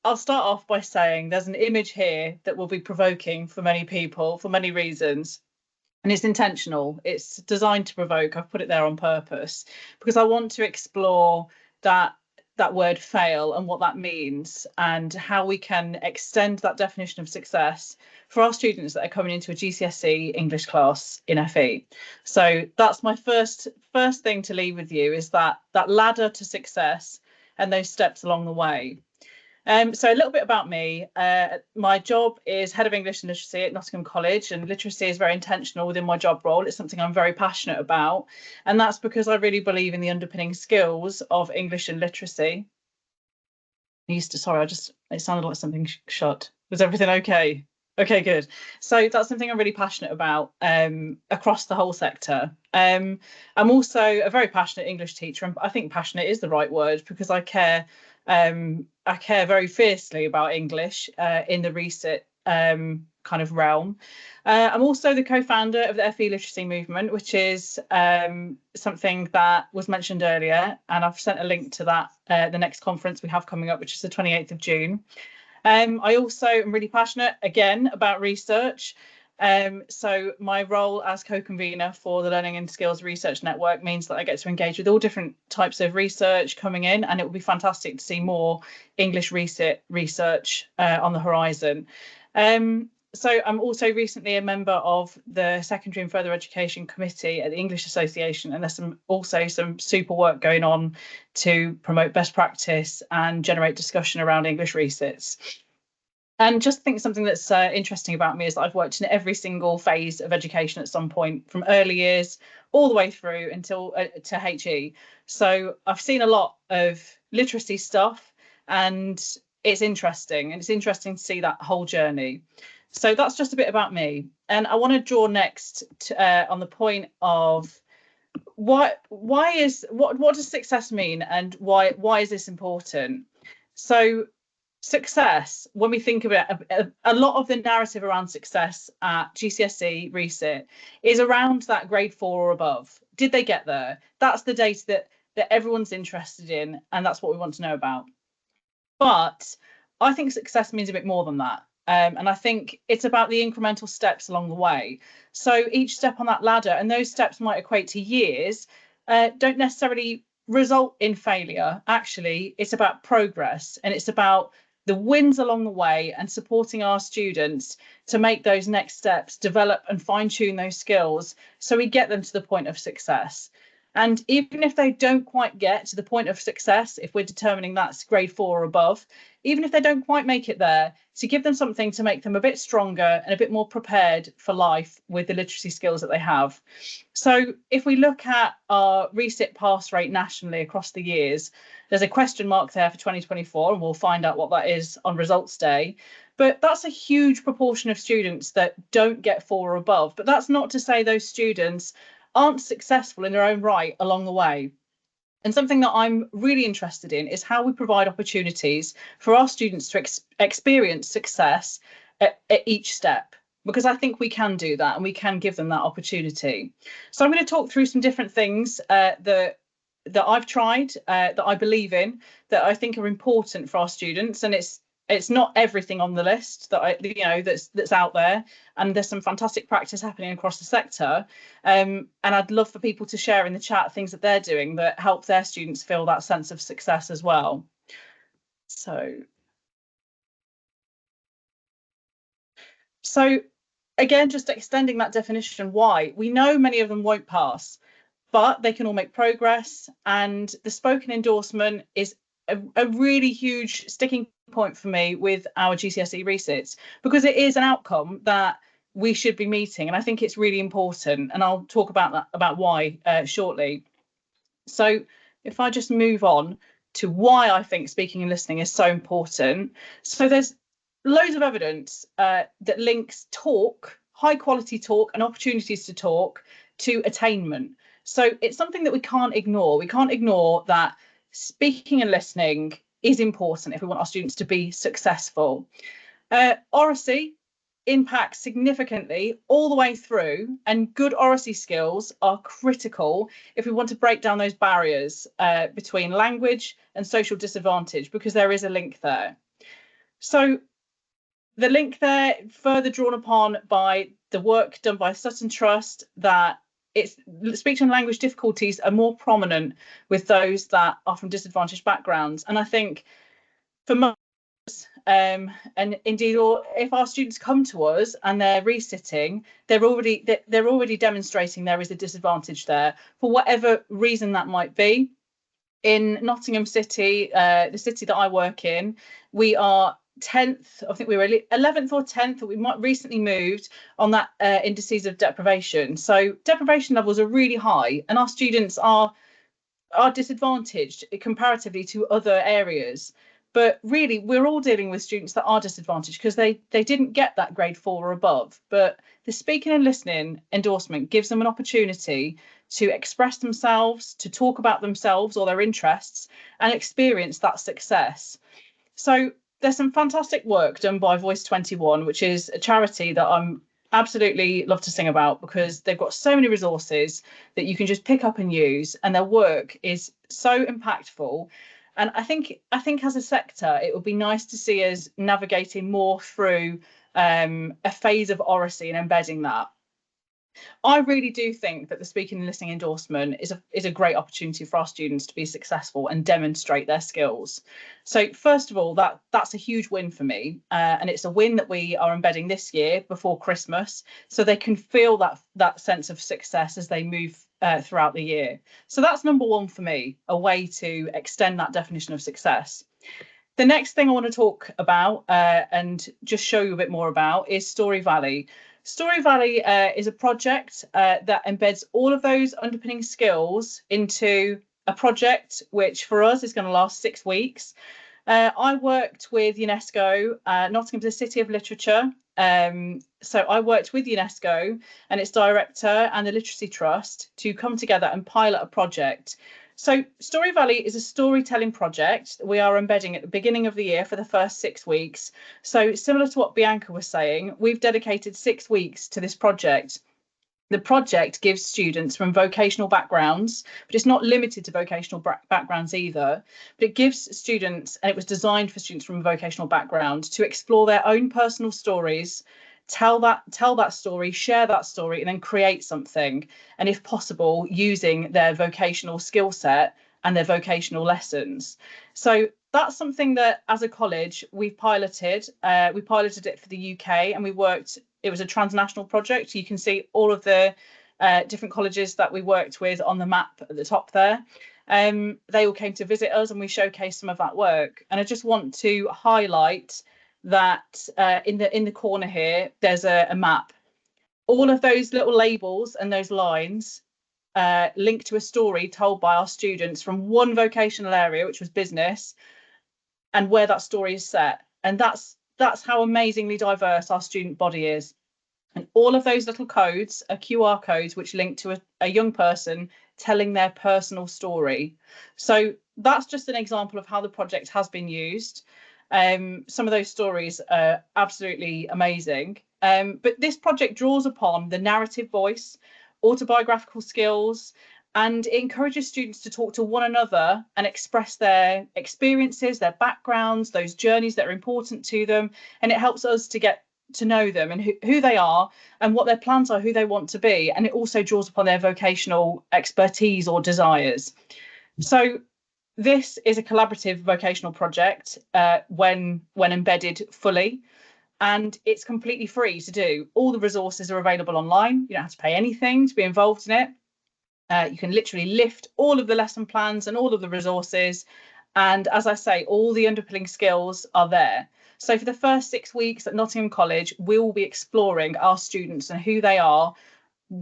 I'll start off by saying there's an image here that will be provoking for many people for many reasons. And it's intentional. It's designed to provoke. I've put it there on purpose because I want to explore that word fail and what that means and how we can extend that definition of success for our students that are coming into a GCSE English class in FE. So that's my first thing to leave with you, is that ladder to success and those steps along the way. So a little bit about me. My job is Head of English and Literacy at Nottingham College, and literacy is very intentional within my job role. It's something I'm very passionate about, and that's because I really believe in the underpinning skills of English and literacy. Sorry, it sounded like something shut. Was everything okay? Okay, good. So that's something I'm really passionate about across the whole sector. I'm also a very passionate English teacher, and I think passionate is the right word because I care very fiercely about English in the research kind of realm. I'm also the co-founder of the FE Literacy Movement, which is something that was mentioned earlier, and I've sent a link to that, the next conference we have coming up, which is the 28th of June. I also am really passionate, again, about research. So my role as co-convener for the Learning and Skills Research Network means that I get to engage with all different types of research coming in, and it will be fantastic to see more English research on the horizon. So I'm also recently a member of the Secondary and Further Education Committee at the English Association, and there's also some super work going on to promote best practice and generate discussion around English research. And just think something that's interesting about me is that I've worked in every single phase of education at some point, from early years all the way through until to HE. So I've seen a lot of literacy stuff, and it's interesting. And it's interesting to see that whole journey. So that's just a bit about me. And I want to draw next on the point of what does success mean, and why is this important? So success, when we think of it, a lot of the narrative around success at GCSE research is around that grade 4 or above. Did they get there? That's the data that everyone's interested in, and that's what we want to know about. But I think success means a bit more than that. And I think it's about the incremental steps along the way. So each step on that ladder, and those steps might equate to years, don't necessarily result in failure. Actually, it's about progress, and it's about the wins along the way and supporting our students to make those next steps, develop and fine-tune those skills so we get them to the point of success. And even if they don't quite get to the point of success, if we're determining that's grade 4 or above, even if they don't quite make it there, to give them something to make them a bit stronger and a bit more prepared for life with the literacy skills that they have. So if we look at our resit pass rate nationally across the years, there's a question mark there for 2024, and we'll find out what that is on results day. But that's a huge proportion of students that don't get 4 or above. But that's not to say those students aren't successful in their own right along the way. And something that I'm really interested in is how we provide opportunities for our students to experience success at each step, because I think we can do that and we can give them that opportunity. So I'm going to talk through some different things that I've tried, that I believe in, that I think are important for our students. And it's not everything on the list that that's out there, and there's some fantastic practice happening across the sector, and I'd love for people to share in the chat things that they're doing that help their students feel that sense of success as well. So again, just extending that definition, why we know many of them won't pass, but they can all make progress, and the spoken endorsement is a really huge sticking point for me with our GCSE resits, because it is an outcome that we should be meeting, and I think it's really important, and I'll talk about why shortly. So if I just move on to why I think speaking and listening is so important. So there's loads of evidence that links talk, high quality talk and opportunities to talk, to attainment. So it's something that we can't ignore. We can't ignore that speaking and listening is important if we want our students to be successful. Oracy impact significantly all the way through, and good oracy skills are critical if we want to break down those barriers between language and social disadvantage, because there is a link there. So the link there, further drawn upon by the work done by Sutton Trust, that speech and language difficulties are more prominent with those that are from disadvantaged backgrounds. And I think for most, and indeed, or if our students come to us and they're resitting, they're already demonstrating there is a disadvantage there for whatever reason that might be. In Nottingham City, the city that I work in, we are 10th. I think we were 11th or 10th. We might recently moved on that indices of deprivation. So deprivation levels are really high, and our students are disadvantaged comparatively to other areas. But really, we're all dealing with students that are disadvantaged because they didn't get that grade 4 or above. But the speaking and listening endorsement gives them an opportunity to express themselves, to talk about themselves or their interests, and experience that success. So there's some fantastic work done by Voice 21, which is a charity that I'm absolutely love to sing about, because they've got so many resources that you can just pick up and use, and their work is so impactful. And I think as a sector, it would be nice to see us navigating more through a phase of oracy and embedding that. I really do think that the speaking and listening endorsement is a great opportunity for our students to be successful and demonstrate their skills. So first of all, that's a huge win for me, and it's a win that we are embedding this year before Christmas, so they can feel that sense of success as they move throughout the year. So that's number one for me, a way to extend that definition of success. The next thing I want to talk about and just show you a bit more about is Story Valley. Story Valley is a project that embeds all of those underpinning skills into a project which for us is going to last 6 weeks. I worked with UNESCO, Nottingham is a city of literature. So I worked with UNESCO and its director and the Literacy Trust to come together and pilot a project. So Story Valley is a storytelling project we are embedding at the beginning of the year for the first 6 weeks. So similar to what Bianca was saying, we've dedicated 6 weeks to this project. The project gives students from vocational backgrounds, but it's not limited to vocational backgrounds either, but it gives students, and it was designed for students from a vocational background, to explore their own personal stories, tell that story, share that story, and then create something. And if possible, using their vocational skill set and their vocational lessons. So that's something that as a college we've piloted. We piloted it for the UK, and it was a transnational project. You can see all of the different colleges that we worked with on the map at the top there. They all came to visit us, and we showcased some of that work. And I just want to highlight that in the corner here, there's a map. All of those little labels and those lines link to a story told by our students from one vocational area, which was business, and where that story is set. And that's how amazingly diverse our student body is. And all of those little codes are QR codes which link to a young person telling their personal story. So that's just an example of how the project has been used. Some of those stories are absolutely amazing. But this project draws upon the narrative voice, autobiographical skills, and it encourages students to talk to one another and express their experiences, their backgrounds, those journeys that are important to them. And it helps us to get to know them and who they are and what their plans are, who they want to be. And it also draws upon their vocational expertise or desires. So this is a collaborative vocational project when embedded fully, and it's completely free to do. All the resources are available online. You don't have to pay anything to be involved in it. You can literally lift all of the lesson plans and all of the resources. And as I say, all the underpinning skills are there. So for the first 6 weeks at Nottingham College, we will be exploring our students and who they are,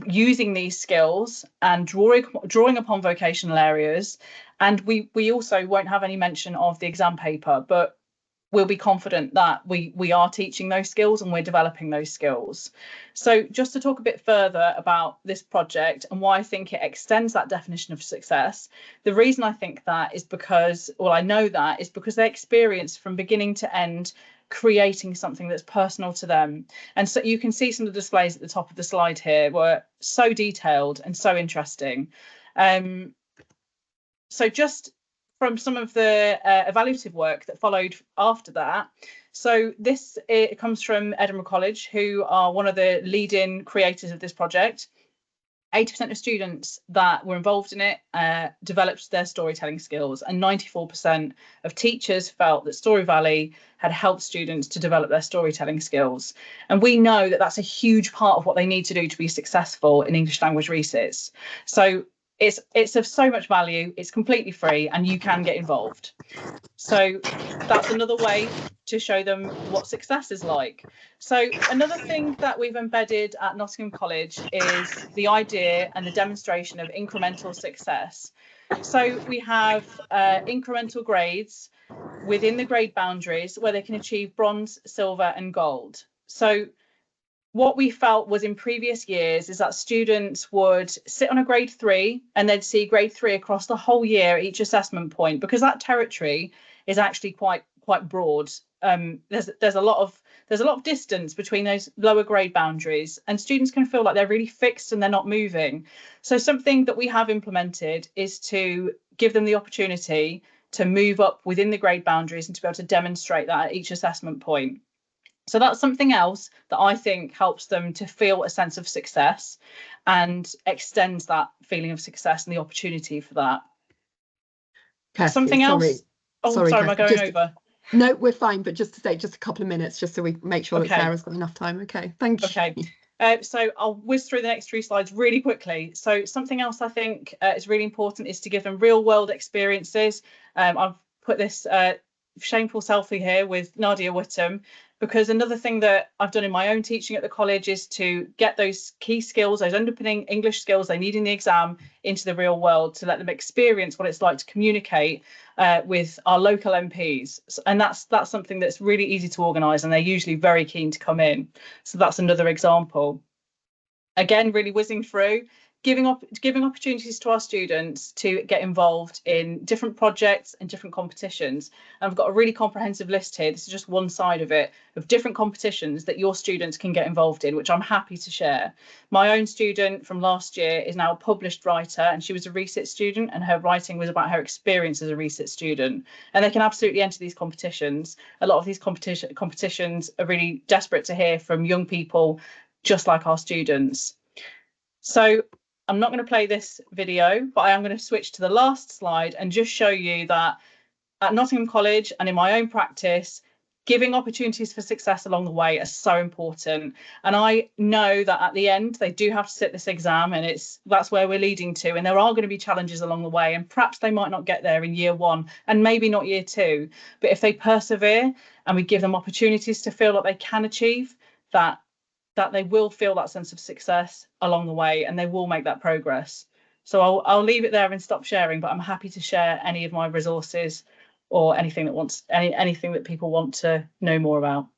using these skills and drawing upon vocational areas. And we also won't have any mention of the exam paper, but we'll be confident that we are teaching those skills and we're developing those skills. So just to talk a bit further about this project and why I think it extends that definition of success, the reason I think that is because, well, I know that is because they experience from beginning to end creating something that's personal to them. And so you can see some of the displays at the top of the slide here were so detailed and so interesting. So just from some of the evaluative work that followed after that. So it comes from Edinburgh College, who are one of the leading creators of this project. 80% of students that were involved in it developed their storytelling skills, and 94% of teachers felt that Story Valley had helped students to develop their storytelling skills. And we know that that's a huge part of what they need to do to be successful in English language research. So it's of so much value, it's completely free, and you can get involved. So that's another way to show them what success is like. So another thing that we've embedded at Nottingham College is the idea and the demonstration of incremental success. So we have incremental grades within the grade boundaries where they can achieve bronze, silver and gold. So what we felt was in previous years is that students would sit on a grade 3 and they'd see grade 3 across the whole year at each assessment point, because that territory is actually quite broad. There's a lot of distance between those lower grade boundaries, and students can feel like they're really fixed and they're not moving. So something that we have implemented is to give them the opportunity to move up within the grade boundaries and to be able to demonstrate that at each assessment point. So that's something else that I think helps them to feel a sense of success and extends that feeling of success and the opportunity for that. Kirsty, something else. Sorry, sorry, am I going over? No, we're fine, but just to say, just a couple of minutes, just so we make sure that Sarah's got enough time. Okay, thank you. Okay. So I'll whiz through the next 3 slides really quickly. So something else I think is really important is to give them real world experiences. I've put this shameful selfie here with Nadia Whittam, because another thing that I've done in my own teaching at the college is to get those key skills, those underpinning English skills they need in the exam, into the real world, to let them experience what it's like to communicate with our local MPs. And that's something that's really easy to organise, and they're usually very keen to come in. So that's another example. Again, really whizzing through, giving opportunities to our students to get involved in different projects and different competitions. And I've got a really comprehensive list here. This is just one side of it, of different competitions that your students can get involved in, which I'm happy to share. My own student from last year is now a published writer, and she was a research student, and her writing was about her experience as a research student. And they can absolutely enter these competitions. A lot of these competitions are really desperate to hear from young people just like our students. So I'm not going to play this video, but I am going to switch to the last slide and just show you that at Nottingham College and in my own practice, giving opportunities for success along the way are so important. And I know that at the end, they do have to sit this exam, and that's where we're leading to. And there are going to be challenges along the way, and perhaps they might not get there in year 1 and maybe not year 2. But if they persevere and we give them opportunities to feel like they can achieve that they will feel that sense of success along the way, and they will make that progress. So I'll leave it there and stop sharing, but I'm happy to share any of my resources or anything that people want to know more about.